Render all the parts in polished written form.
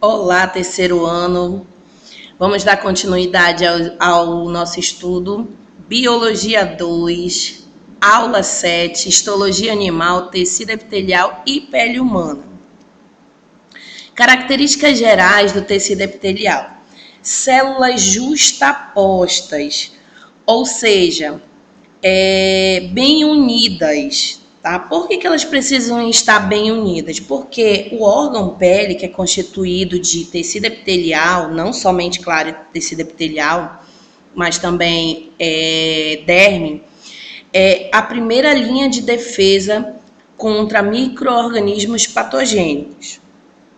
Olá, terceiro ano. Vamos dar continuidade ao nosso estudo. Biologia 2, aula 7, histologia animal, tecido epitelial e pele humana. Características gerais do tecido epitelial. Células justapostas, ou seja, bem unidas. Tá? Por que elas precisam estar bem unidas? Porque o órgão pele, que é constituído de tecido epitelial, não somente, claro, tecido epitelial, mas também derme, é a primeira linha de defesa contra micro-organismos patogênicos.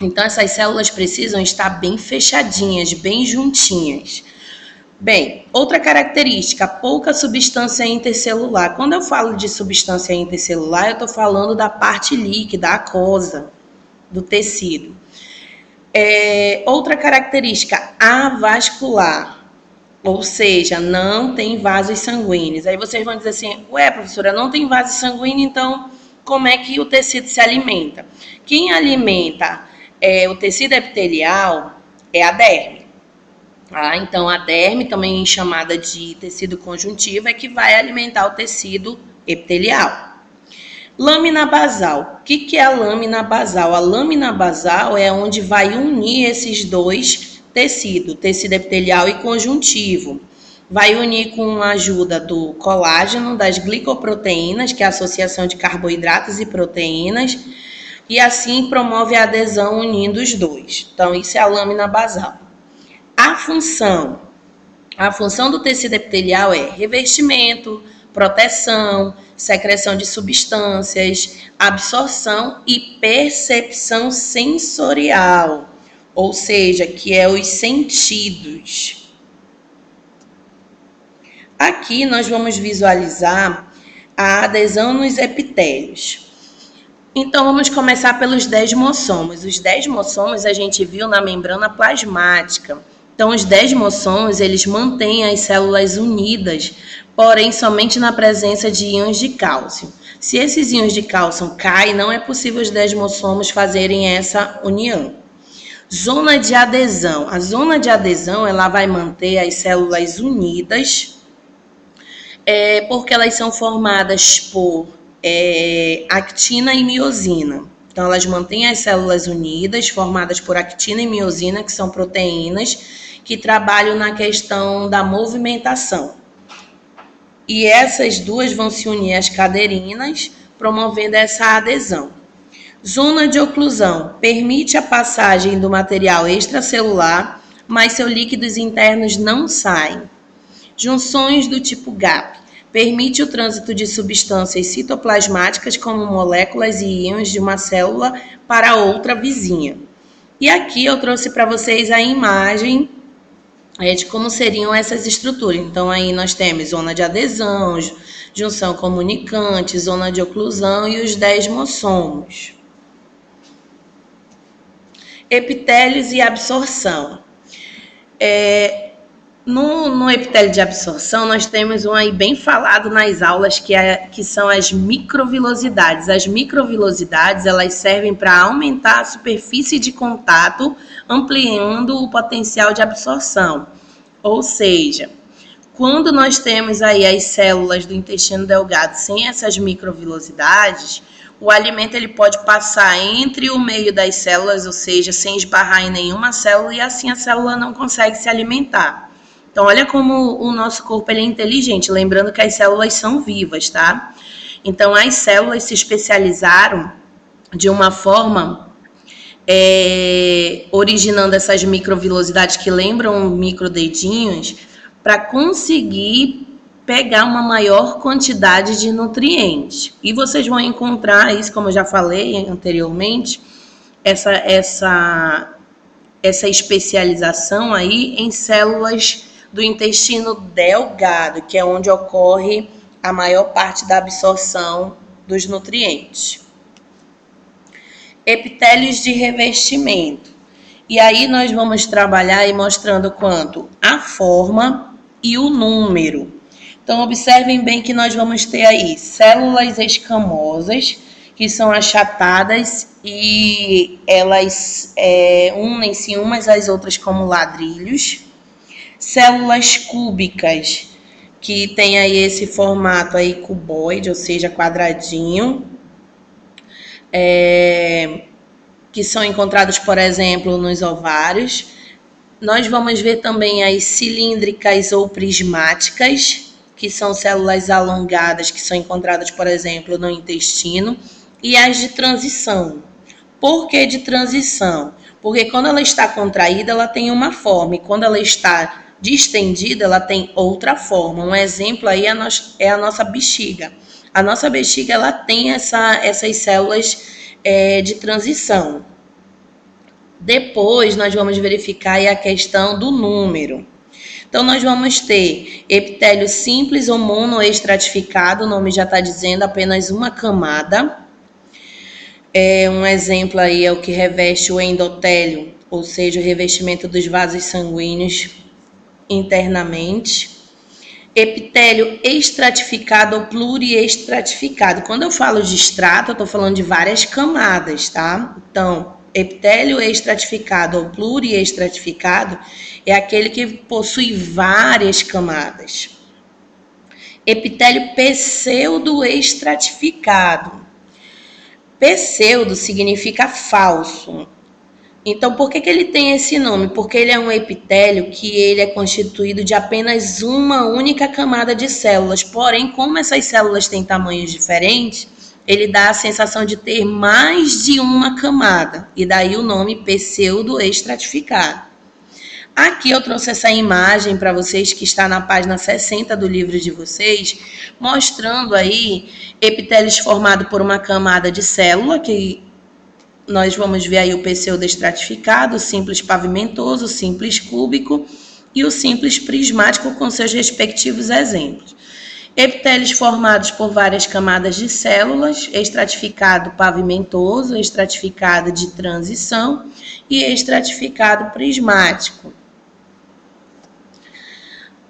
Então, essas células precisam estar bem fechadinhas, bem juntinhas. Bem, outra característica, pouca substância intercelular. Quando eu falo de substância intercelular, eu estou falando da parte líquida, aquosa do tecido. Outra característica, avascular, ou seja, não tem vasos sanguíneos. Aí vocês vão dizer assim, ué, professora, não tem vaso sanguíneo, então como é que o tecido se alimenta? Quem alimenta o tecido epitelial é a derme. Então, a derme, também chamada de tecido conjuntivo, é que vai alimentar o tecido epitelial. Lâmina basal. O que é a lâmina basal? A lâmina basal é onde vai unir esses dois tecidos, tecido epitelial e conjuntivo. Vai unir com a ajuda do colágeno, das glicoproteínas, que é a associação de carboidratos e proteínas, e assim promove a adesão unindo os dois. Então, isso é a lâmina basal. A função do tecido epitelial é revestimento, proteção, secreção de substâncias, absorção e percepção sensorial, ou seja, que é os sentidos. Aqui nós vamos visualizar a adesão nos epitélios. Então, vamos começar pelos desmossomos. Os desmossomos a gente viu na membrana plasmática. Então, os desmossomos, eles mantêm as células unidas, porém somente na presença de íons de cálcio. Se esses íons de cálcio caem, não é possível os desmossomos fazerem essa união. Zona de adesão. A zona de adesão, ela vai manter as células unidas, porque elas são formadas por actina e miosina. Então, elas mantêm as células unidas, formadas por actina e miosina, que são proteínas que trabalham na questão da movimentação. E essas duas vão se unir às caderinas, promovendo essa adesão. Zona de oclusão permite a passagem do material extracelular, mas seus líquidos internos não saem. Junções do tipo GAP permite o trânsito de substâncias citoplasmáticas como moléculas e íons de uma célula para outra vizinha. E aqui eu trouxe para vocês a imagem de como seriam essas estruturas. Então, aí nós temos zona de adesão, junção comunicante, zona de oclusão e os desmossomos. Epitélios e absorção. No epitélio de absorção, nós temos um aí bem falado nas aulas, que são as microvilosidades. As microvilosidades, elas servem para aumentar a superfície de contato, ampliando o potencial de absorção. Ou seja, quando nós temos aí as células do intestino delgado sem essas microvilosidades, o alimento ele pode passar entre o meio das células, ou seja, sem esbarrar em nenhuma célula, e assim a célula não consegue se alimentar. Então, olha como o nosso corpo ele é inteligente, lembrando que as células são vivas, tá? Então, as células se especializaram de uma forma originando essas microvilosidades que lembram microdedinhos para conseguir pegar uma maior quantidade de nutrientes. E vocês vão encontrar isso, como eu já falei anteriormente, essa especialização aí em células do intestino delgado, que é onde ocorre a maior parte da absorção dos nutrientes. Epitélios de revestimento. E aí nós vamos trabalhar aí mostrando quanto a forma e o número. Então, observem bem que nós vamos ter aí células escamosas, que são achatadas e elas unem-se umas às outras como ladrilhos. Células cúbicas, que tem aí esse formato aí cuboide, ou seja, quadradinho, que são encontrados, por exemplo, nos ovários. Nós vamos ver também as cilíndricas ou prismáticas, que são células alongadas que são encontradas, por exemplo, no intestino, e as de transição. Por que de transição? Porque quando ela está contraída, ela tem uma forma, e quando ela está distendida, ela tem outra forma. Um exemplo aí é a nossa bexiga. A nossa bexiga, ela tem essas células de transição. Depois, nós vamos verificar aí a questão do número. Então, nós vamos ter epitélio simples ou monoestratificado, o nome já está dizendo, apenas uma camada. Um exemplo aí é o que reveste o endotélio, ou seja, o revestimento dos vasos sanguíneos internamente. Epitélio estratificado ou pluriestratificado. Quando eu falo de estrato, eu estou falando de várias camadas, tá? Então, epitélio estratificado ou pluriestratificado é aquele que possui várias camadas. Epitélio pseudoestratificado. Pseudo significa falso. Então, por que ele tem esse nome? Porque ele é um epitélio que ele é constituído de apenas uma única camada de células. Porém, como essas células têm tamanhos diferentes, ele dá a sensação de ter mais de uma camada. E daí o nome pseudoestratificado. Aqui eu trouxe essa imagem para vocês que está na página 60 do livro de vocês, mostrando aí epitélios formados por uma camada de célula, que nós vamos ver aí o pseudoestratificado, o simples pavimentoso, o simples cúbico e o simples prismático com seus respectivos exemplos. Epitélios formados por várias camadas de células, estratificado pavimentoso, estratificado de transição e estratificado prismático.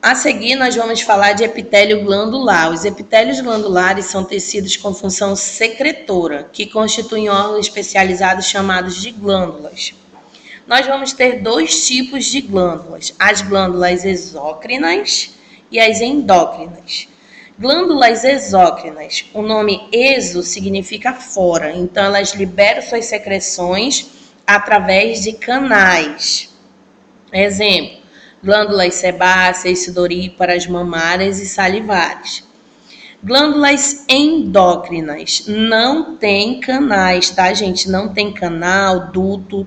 A seguir, nós vamos falar de epitélio glandular. Os epitélios glandulares são tecidos com função secretora, que constituem órgãos especializados chamados de glândulas. Nós vamos ter dois tipos de glândulas, as glândulas exócrinas e as endócrinas. Glândulas exócrinas, o nome exo significa fora, então elas liberam suas secreções através de canais. Exemplo, glândulas sebáceas, sudoríparas, mamárias e salivares. Glândulas endócrinas não tem canais, tá, gente? Não tem canal, duto.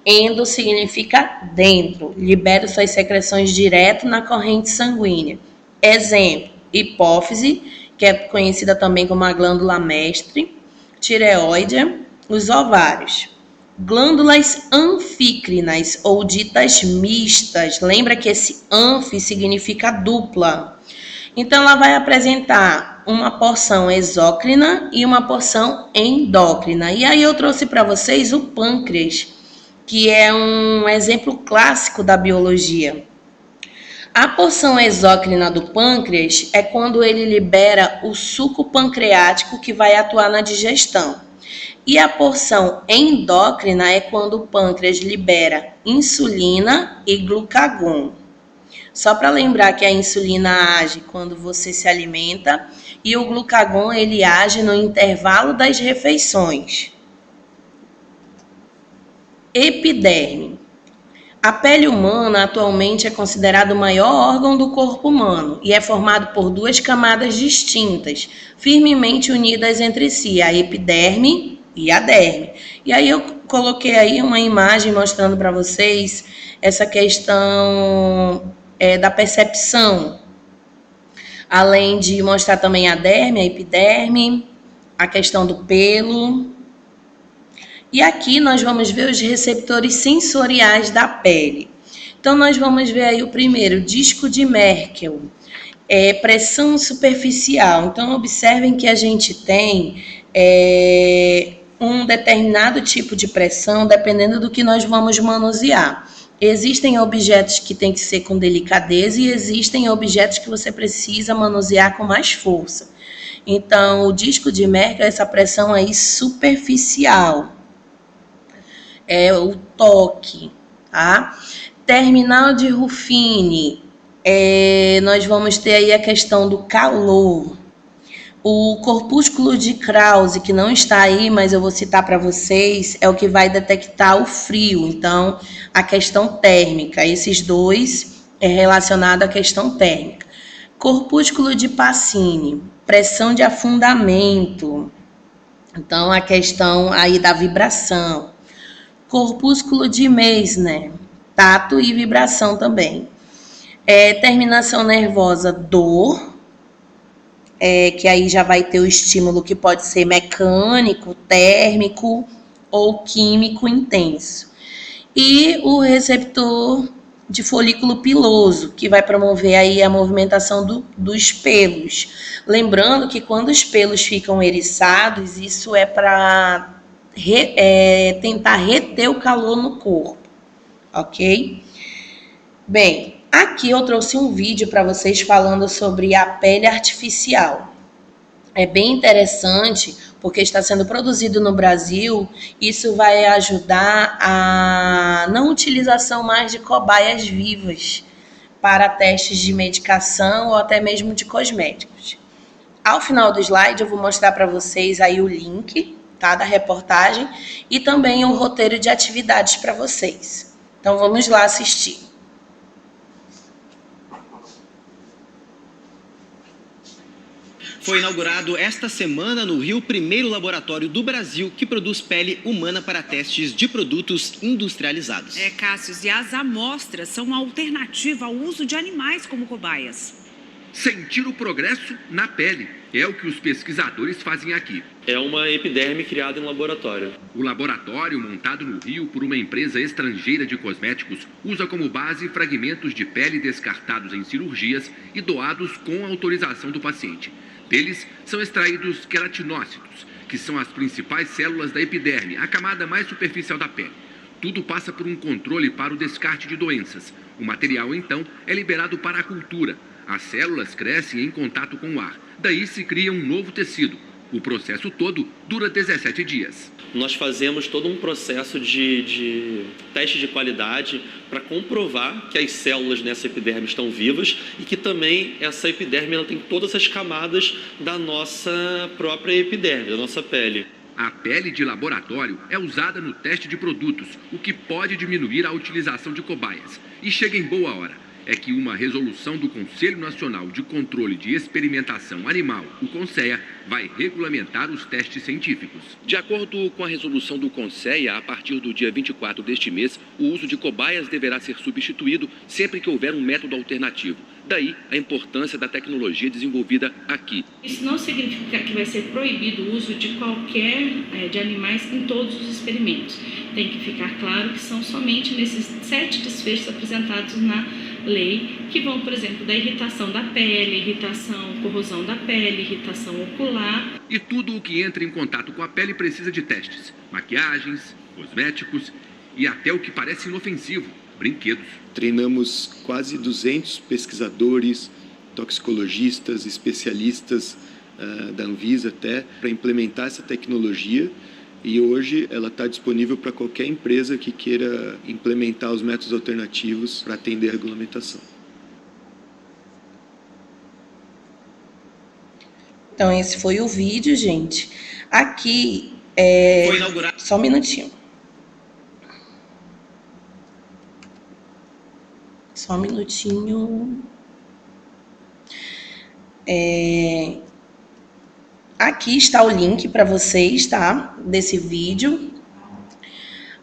Endo significa dentro. Libera suas secreções direto na corrente sanguínea. Exemplo, hipófise, que é conhecida também como a glândula mestre, tireoide, os ovários. Glândulas anfícrinas ou ditas mistas. Lembra que esse anfi significa dupla. Então, ela vai apresentar uma porção exócrina e uma porção endócrina. E aí eu trouxe para vocês o pâncreas, que é um exemplo clássico da biologia. A porção exócrina do pâncreas é quando ele libera o suco pancreático que vai atuar na digestão. E a porção endócrina é quando o pâncreas libera insulina e glucagon. Só para lembrar que a insulina age quando você se alimenta e o glucagon ele age no intervalo das refeições. Epiderme. A pele humana atualmente é considerado o maior órgão do corpo humano e é formado por duas camadas distintas, firmemente unidas entre si, a epiderme e a derme. E aí eu coloquei aí uma imagem mostrando para vocês essa questão da percepção, além de mostrar também a derme, a epiderme, a questão do pelo. E aqui nós vamos ver os receptores sensoriais da pele. Então nós vamos ver aí o primeiro, disco de Merkel, pressão superficial. Então observem que a gente tem um determinado tipo de pressão dependendo do que nós vamos manusear. Existem objetos que têm que ser com delicadeza e existem objetos que você precisa manusear com mais força. Então, o disco de Merkel é essa pressão aí superficial, é o toque, tá? Terminal de Ruffini, nós vamos ter aí a questão do calor. O corpúsculo de Krause, que não está aí, mas eu vou citar para vocês, é o que vai detectar o frio. Então, a questão térmica, esses dois é relacionado à questão térmica. Corpúsculo de Pacini, pressão de afundamento. Então, a questão aí da vibração. Corpúsculo de Meissner, tato e vibração também. Terminação nervosa, dor, que aí já vai ter o estímulo que pode ser mecânico, térmico ou químico intenso. E o receptor de folículo piloso, que vai promover aí a movimentação dos pelos. Lembrando que quando os pelos ficam eriçados, isso é para tentar reter o calor no corpo, ok? Bem, aqui eu trouxe um vídeo para vocês falando sobre a pele artificial. É bem interessante porque está sendo produzido no Brasil. Isso vai ajudar a não utilização mais de cobaias vivas para testes de medicação ou até mesmo de cosméticos. Ao final do slide eu vou mostrar para vocês aí o link, tá, da reportagem e também o roteiro de atividades para vocês. Então vamos lá assistir. Foi inaugurado esta semana no Rio o primeiro laboratório do Brasil que produz pele humana para testes de produtos industrializados. Cássio, e as amostras são uma alternativa ao uso de animais como cobaias. Sentir o progresso na pele é o que os pesquisadores fazem aqui. É uma epiderme criada em laboratório. O laboratório, montado no Rio por uma empresa estrangeira de cosméticos, usa como base fragmentos de pele descartados em cirurgias e doados com autorização do paciente. Deles são extraídos queratinócitos, que são as principais células da epiderme, a camada mais superficial da pele. Tudo passa por um controle para o descarte de doenças. O material, então, é liberado para a cultura. As células crescem em contato com o ar. Daí se cria um novo tecido. O processo todo dura 17 dias. Nós fazemos todo um processo de teste de qualidade para comprovar que as células nessa epiderme estão vivas e que também essa epiderme ela tem todas as camadas da nossa própria epiderme, da nossa pele. A pele de laboratório é usada no teste de produtos, o que pode diminuir a utilização de cobaias. E chega em boa hora. É que uma resolução do Conselho Nacional de Controle de Experimentação Animal, o CONSEA, vai regulamentar os testes científicos. De acordo com a resolução do CONSEA, a partir do dia 24 deste mês, o uso de cobaias deverá ser substituído sempre que houver um método alternativo. Daí a importância da tecnologia desenvolvida aqui. Isso não significa que vai ser proibido o uso de de animais em todos os experimentos. Tem que ficar claro que são somente nesses 7 desfechos apresentados na lei, que vão, por exemplo, da irritação da pele, irritação, corrosão da pele, irritação ocular. E tudo o que entra em contato com a pele precisa de testes, maquiagens, cosméticos e até o que parece inofensivo, brinquedos. Treinamos quase 200 pesquisadores, toxicologistas, especialistas da Anvisa até, para implementar essa tecnologia. E hoje ela está disponível para qualquer empresa que queira implementar os métodos alternativos para atender a regulamentação. Então esse foi o vídeo, gente. Aqui Foi inaugurado. Só um minutinho. Só um minutinho. Aqui está o link para vocês, tá? Desse vídeo.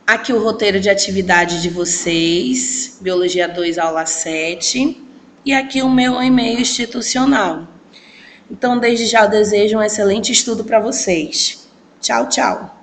Aqui o roteiro de atividade de vocês, Biologia 2, aula 7. E aqui o meu e-mail institucional. Então, desde já eu desejo um excelente estudo para vocês. Tchau, tchau.